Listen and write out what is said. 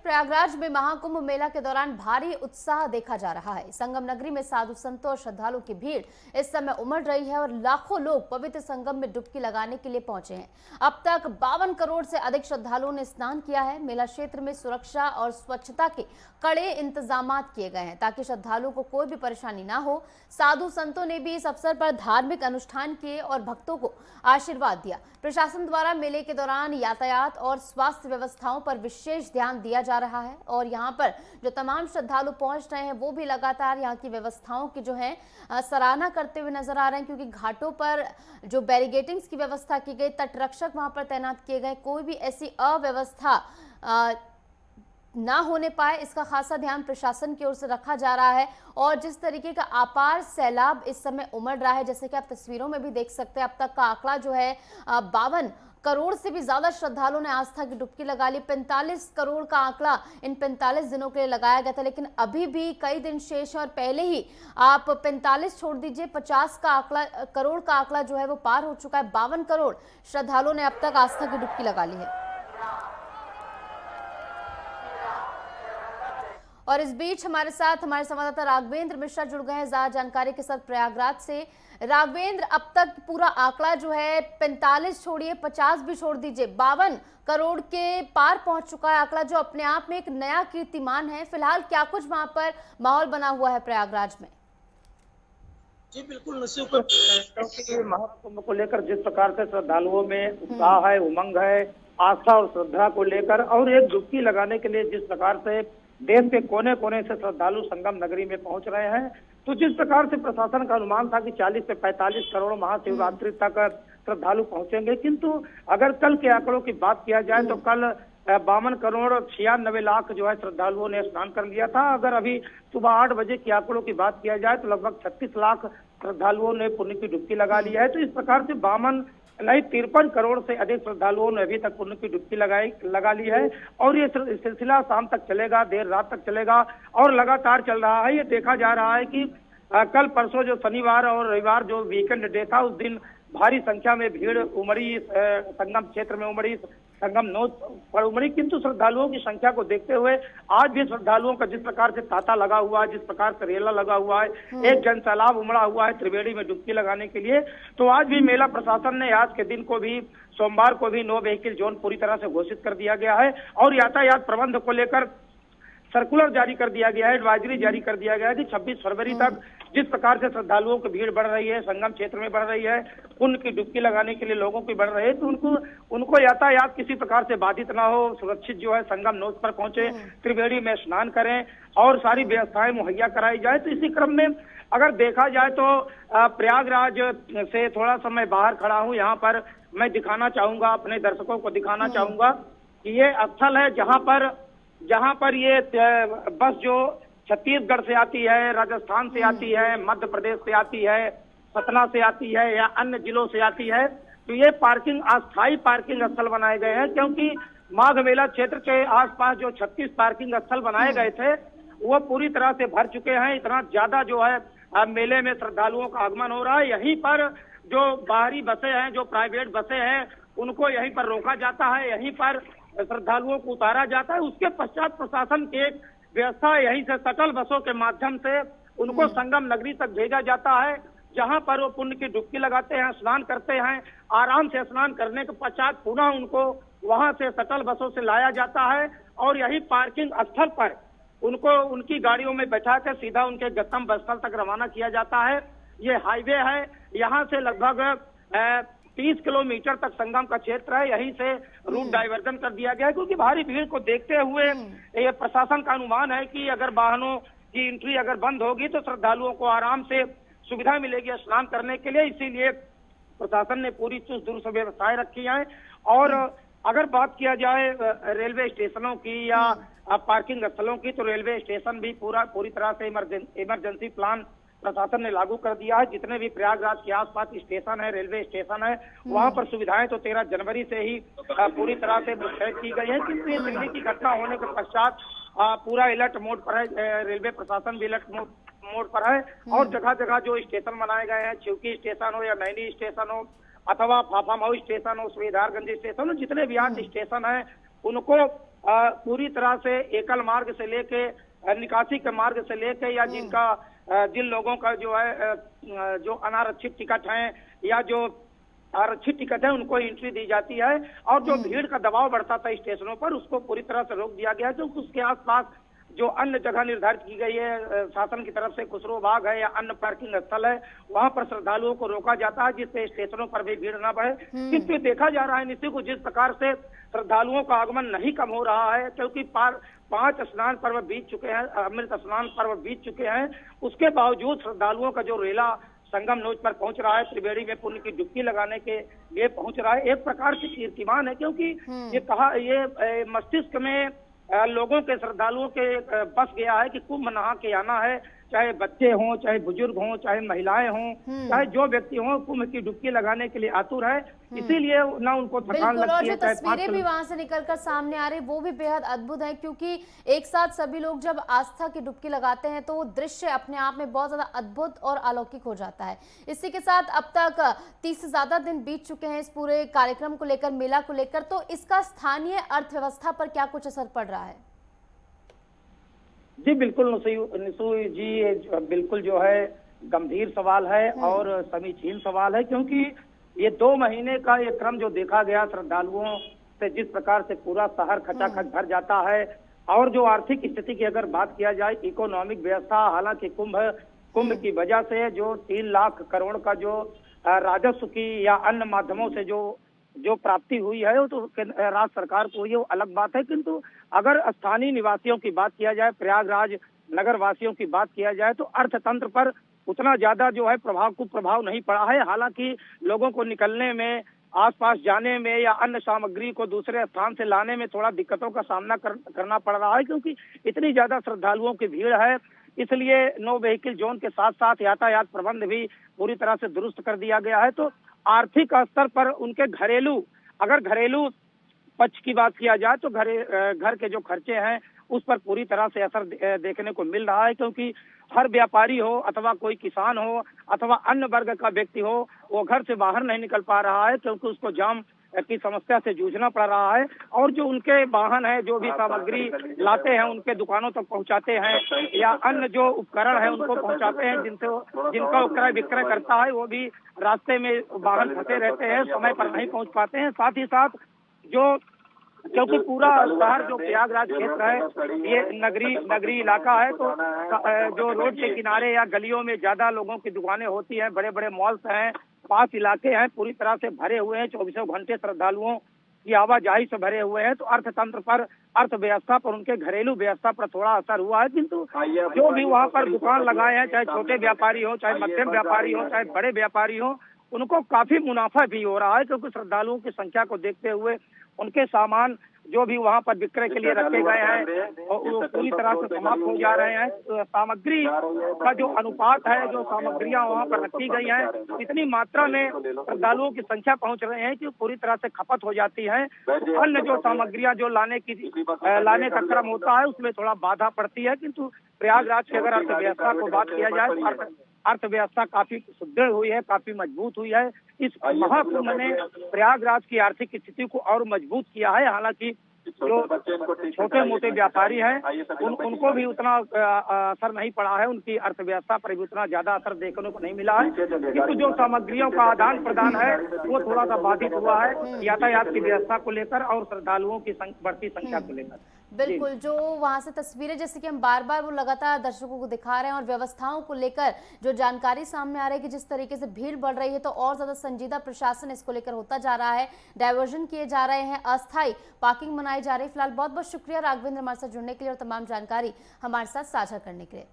प्रयागराज में महाकुंभ मेला के दौरान भारी उत्साह देखा जा रहा है। संगम नगरी में साधु संतों और श्रद्धालुओं की भीड़ इस समय उमड़ रही है और लाखों लोग पवित्र संगम में डुबकी लगाने के लिए पहुंचे हैं। अब तक 52 करोड़ से अधिक श्रद्धालुओं ने स्नान किया है। मेला क्षेत्र में सुरक्षा और स्वच्छता के कड़े इंतजाम किए गए हैं ताकि श्रद्धालुओं को कोई भी परेशानी ना हो। साधु संतों ने भी इस अवसर पर धार्मिक अनुष्ठान किए और भक्तों को आशीर्वाद दिया। प्रशासन द्वारा मेले के दौरान यातायात और स्वास्थ्य व्यवस्थाओं पर विशेष ध्यान दिया जा रहा है और यहाँ पर जो तमाम श्रद्धालु पहुंच रहे हैं वो भी लगातार यहाँ की व्यवस्थाओं की जो है सराहना करते हुए नजर आ रहे हैं, क्योंकि घाटों पर जो बैरिगेटिंग्स की व्यवस्था की गई, तटरक्षक वहां पर तैनात किए गए, कोई भी ऐसी अव्यवस्था ना होने पाए इसका खासा ध्यान प्रशासन की ओर से रखा जा रहा है। और जिस तरीके का अपार सैलाब इस समय उमड़ रहा है, जैसे कि आप तस्वीरों में भी देख सकते हैं, अब तक का आंकड़ा जो है 52 करोड़ से भी ज्यादा श्रद्धालुओं ने आस्था की डुबकी लगा ली। 45 करोड़ का आंकड़ा इन 45 दिनों के लिए लगाया गया था, लेकिन अभी भी कई दिन शेष है और पहले ही आप 45 छोड़ दीजिए, 50 का आंकड़ा, करोड़ का आंकड़ा जो है वो पार हो चुका है। 52 करोड़ श्रद्धालुओं ने अब तक आस्था की डुबकी लगा ली है। और इस बीच हमारे साथ हमारे संवाददाता राघवेंद्र मिश्रा जुड़ गए हैं ज्यादा जानकारी के साथ प्रयागराज से। राघवेंद्र, अब तक पूरा आंकड़ा जो है 45 छोड़िए, 50 भी छोड़ दीजिए, 52 करोड़ के पार पहुंच चुका है आंकड़ा, जो अपने आप में एक नया कीर्तिमान है। फिलहाल क्या कुछ वहां पर माहौल बना हुआ है प्रयागराज में? जी बिल्कुल नसीब, क्योंकि महाकुंभ को लेकर जिस प्रकार से श्रद्धालुओं में उत्साह है, उमंग है, आस्था और श्रद्धा को लेकर, और एक डुबकी लगाने के लिए जिस प्रकार से देश के कोने कोने से श्रद्धालु संगम नगरी में पहुंच रहे हैं, तो जिस प्रकार से प्रशासन का अनुमान था कि 40 से 45 करोड़ महाशिवरात्रि तक श्रद्धालु पहुंचेंगे, किंतु अगर कल के आंकड़ों की बात किया जाए तो कल 52 करोड़ 96 लाख जो है श्रद्धालुओं ने स्नान कर लिया था। अगर अभी सुबह 8 बजे के आंकड़ों की बात किया जाए तो लगभग 36 लाख श्रद्धालुओं ने पुण्य की डुबकी लगा लिया है। तो इस प्रकार से 53 करोड़ से अधिक श्रद्धालुओं ने अभी तक पुण्य की डुबकी लगा ली है और ये सिलसिला शाम तक चलेगा, देर रात तक चलेगा और लगातार चल रहा है। ये देखा जा रहा है कि कल परसों जो शनिवार और रविवार जो वीकेंड डे था, उस दिन भारी संख्या में भीड़ उमड़ी, संगम क्षेत्र में उमड़ी, संगम नोद पर उमड़ी, किंतु श्रद्धालुओं की संख्या को देखते हुए आज भी श्रद्धालुओं का जिस प्रकार से तांता लगा हुआ है, जिस प्रकार से रेला लगा हुआ है, एक जन सैलाब उमड़ा हुआ है त्रिवेणी में डुबकी लगाने के लिए, तो आज भी मेला प्रशासन ने आज के दिन को भी, सोमवार को भी नो व्हीकल जोन पूरी तरह से घोषित कर दिया गया है और यातायात प्रबंध को लेकर सर्कुलर जारी कर दिया गया है, एडवाइजरी जारी कर दिया गया है कि 26 फरवरी तक जिस प्रकार से श्रद्धालुओं की भीड़ बढ़ रही है, संगम क्षेत्र में बढ़ रही है, पुण्य की डुबकी लगाने के लिए लोगों की बढ़ रही है, तो उनको यातायात किसी प्रकार से बाधित ना हो, सुरक्षित जो है संगम नोद पर पहुंचे, त्रिवेणी में स्नान करें और सारी व्यवस्थाएं मुहैया कराई जाए। तो इसी क्रम में अगर देखा जाए तो प्रयागराज से थोड़ा सा मैं बाहर खड़ा हूँ, यहाँ पर मैं दिखाना चाहूंगा, अपने दर्शकों को दिखाना चाहूंगा कि ये स्थल है जहां पर ये बस जो छत्तीसगढ़ से आती है, राजस्थान से आती है, मध्य प्रदेश से आती है, सतना से आती है या अन्य जिलों से आती है, तो ये पार्किंग अस्थायी पार्किंग स्थल बनाए गए हैं, क्योंकि माघ मेला क्षेत्र के आसपास जो 36 पार्किंग स्थल बनाए गए थे वो पूरी तरह से भर चुके हैं। इतना ज्यादा जो है मेले में श्रद्धालुओं का आगमन हो रहा है। यहीं पर जो बाहरी बसें हैं, जो प्राइवेट बसें हैं, उनको यहीं पर रोका जाता है, यहीं पर श्रद्धालुओं को उतारा जाता है। उसके पश्चात प्रशासन की एक व्यवस्था यहीं से शटल बसों के माध्यम से उनको संगम नगरी तक भेजा जाता है, जहां पर वो पुण्य की डुबकी लगाते हैं, स्नान करते हैं, आराम से स्नान करने के पश्चात पुनः उनको वहां से शटल बसों से लाया जाता है और यही पार्किंग स्थल पर उनको उनकी गाड़ियों में बैठाकर सीधा उनके गंतव्य स्थल तक रवाना किया जाता है। ये हाईवे है, यहाँ से लगभग 30 किलोमीटर तक संगम का क्षेत्र है, यहीं से रूट डाइवर्जन कर दिया गया है, क्योंकि भारी भीड़ को देखते हुए ये प्रशासन का अनुमान है कि अगर वाहनों की एंट्री अगर बंद होगी तो श्रद्धालुओं को आराम से सुविधा मिलेगी स्नान करने के लिए। इसीलिए प्रशासन ने पूरी चुस्त दुरुस्त व्यवस्थाएं रखी हैं। और अगर बात किया जाए रेलवे स्टेशनों की या पार्किंग स्थलों की, तो रेलवे स्टेशन भी पूरी तरह से इमरजेंसी प्लान प्रशासन ने लागू कर दिया है। जितने भी प्रयागराज के आसपास स्टेशन है, रेलवे स्टेशन है, वहां पर सुविधाएं तो 13 जनवरी से ही पूरी तरह से मुस्तैद की गई है, किंतु ये दिल्ली की घटना होने के पश्चात पूरा अलर्ट मोड पर है, रेलवे प्रशासन भी अलर्ट मोड पर है और जगह जगह जो स्टेशन बनाए गए हैं, चिवकी स्टेशन हो या नैनी स्टेशन हो अथवा फाफामाऊ स्टेशन हो, सुबेदारगंज स्टेशन हो, जितने भी आज स्टेशन है उनको पूरी तरह से एकल मार्ग से लेके निकासी के मार्ग से लेके या जिन लोगों का जो है जो अनारक्षित टिकट हैं या जो आरक्षित टिकट है उनको एंट्री दी जाती है, और जो भीड़ का दबाव बढ़ता था स्टेशनों पर उसको पूरी तरह से रोक दिया गया है, क्योंकि उसके आसपास जो अन्य जगह निर्धारित की गई है शासन की तरफ से, खुसरो बाग है या अन्य पार्किंग स्थल है, वहां पर श्रद्धालुओं को रोका जाता है जिससे स्टेशनों पर भी भीड़ न बढ़े। किंतु देखा जा रहा है निश्चित को जिस प्रकार से श्रद्धालुओं का आगमन नहीं कम हो रहा है, क्योंकि 5 स्नान पर्व बीत चुके हैं, अमृत स्नान पर्व बीत चुके हैं, उसके बावजूद श्रद्धालुओं का जो रेला संगम नोच पर पहुंच रहा है, त्रिवेणी में पुण्य की डुबकी लगाने के लिए पहुंच रहा है, एक प्रकार से कीर्तिमान है, क्योंकि ये मस्तिष्क में लोगों के, श्रद्धालुओं के बस गया है कि कुंभ नहा के आना है, चाहे बच्चे हों, चाहे बुजुर्ग हों, चाहे महिलाएं हों, चाहे जो व्यक्ति हों, कुंभ की डुबकी लगाने के लिए आतुर है, इसीलिए ना उनको थकान लगती है। तस्वीरें भी वहां से निकलकर सामने आ रही वो भी बेहद अद्भुत है, क्योंकि एक साथ सभी लोग जब आस्था की डुबकी लगाते हैं तो वो दृश्य अपने आप में बहुत ज्यादा अद्भुत और अलौकिक हो जाता है। इसी के साथ अब तक 30 से ज्यादा दिन बीत चुके हैं इस पूरे कार्यक्रम को लेकर, मेला को लेकर, तो इसका स्थानीय अर्थव्यवस्था पर क्या कुछ असर पड़ रहा है? जी बिल्कुल निशु जी, बिल्कुल जो है गंभीर सवाल है और समीचीन सवाल है, क्योंकि ये 2 महीने का ये क्रम जो देखा गया श्रद्धालुओं से, जिस प्रकार से पूरा शहर खचाखच भर जाता है, और जो आर्थिक स्थिति की अगर बात किया जाए, इकोनॉमिक व्यवस्था, हालांकि कुंभ की वजह से जो 3 लाख करोड़ का जो राजस्व की या अन्य माध्यमों से जो प्राप्ति हुई है वो तो राज्य सरकार को हुई है, वो अलग बात है। किंतु अगर स्थानीय निवासियों की बात किया जाए, प्रयागराज नगर वासियों की बात किया जाए, तो अर्थतंत्र पर उतना ज्यादा जो है प्रभाव नहीं पड़ा है। हालांकि लोगों को निकलने में, आसपास जाने में या अन्य सामग्री को दूसरे स्थान से लाने में थोड़ा दिक्कतों का सामना करना पड़ रहा है, क्योंकि इतनी ज्यादा श्रद्धालुओं की भीड़ है। इसलिए नो व्हीकल जोन के साथ साथ यातायात प्रबंध भी पूरी तरह से दुरुस्त कर दिया गया है। तो आर्थिक स्तर पर उनके घरेलू पक्ष की बात किया जाए तो घर के जो खर्चे हैं उस पर पूरी तरह से असर देखने को मिल रहा है, क्योंकि हर व्यापारी हो अथवा कोई किसान हो अथवा अन्य वर्ग का व्यक्ति हो, वो घर से बाहर नहीं निकल पा रहा है, क्योंकि उसको जाम की समस्या से जूझना पड़ रहा है। और जो उनके वाहन है, जो भी सामग्री लाते हैं उनके दुकानों तक पहुंचाते हैं या अन्य जो उपकरण है उनको पहुंचाते हैं, जिनका क्रय विक्रय करता है, वो भी रास्ते में वाहन फंसे रहते हैं, समय पर नहीं पहुंच पाते हैं। साथ ही साथ क्योंकि पूरा शहर जो प्रयागराज क्षेत्र है ये नगरी इलाका है, तो जो रोड के किनारे या गलियों में ज्यादा लोगों की दुकानें होती हैं, बड़े बड़े मॉल्स हैं, पास इलाके हैं, पूरी तरह से भरे हुए हैं, 24 घंटे श्रद्धालुओं की आवाजाही से भरे हुए हैं। तो अर्थतंत्र पर, अर्थव्यवस्था पर, उनके घरेलू व्यवस्था पर थोड़ा असर हुआ है। किंतु जो भी वहाँ पर दुकान लगाए हैं, चाहे छोटे व्यापारी हो, चाहे मध्यम व्यापारी हो, चाहे बड़े व्यापारी हो, उनको काफी मुनाफा भी हो रहा है, क्योंकि श्रद्धालुओं की संख्या को देखते हुए उनके सामान जो भी वहां पर विक्रय के लिए रखे गए हैं और वो पूरी तरह से समाप्त हो जा रहे हैं। तो सामग्री का जो अनुपात है, जो सामग्रियां वहां पर रखी गई हैं, इतनी मात्रा में श्रद्धालुओं की संख्या पहुंच रहे हैं कि पूरी तरह से खपत हो जाती है। अन्य जो सामग्रियां जो लाने का क्रम होता है उसमें थोड़ा बाधा पड़ती है। किंतु प्रयागराज की अगर अर्थव्यवस्था को बात किया जाए तो अर्थव्यवस्था काफी सुदृढ़ हुई है, काफी मजबूत हुई है। इस महाकुंभ ने प्रयागराज की आर्थिक स्थिति को और मजबूत किया है। हालांकि जो छोटे मोटे व्यापारी हैं उनको भी उतना असर नहीं पड़ा है, उनकी अर्थव्यवस्था पर भी उतना ज्यादा असर देखने को नहीं मिला है। किंतु जो सामग्रियों का आदान प्रदान है वो थोड़ा सा बाधित हुआ है, यातायात की व्यवस्था को लेकर और श्रद्धालुओं की बढ़ती संख्या को लेकर। बिल्कुल, जो वहां से तस्वीरें जैसे कि हम बार बार वो लगातार दर्शकों को दिखा रहे हैं और व्यवस्थाओं को लेकर जो जानकारी सामने आ रही है कि जिस तरीके से भीड़ बढ़ रही है, तो और ज्यादा संजीदा प्रशासन इसको लेकर होता जा रहा है, डायवर्जन किए जा रहे हैं, अस्थायी पार्किंग बनाई जा रही है। फिलहाल बहुत बहुत शुक्रिया राघवेंद्र हमारे साथ जुड़ने के लिए और तमाम जानकारी हमारे साथ साझा करने के लिए।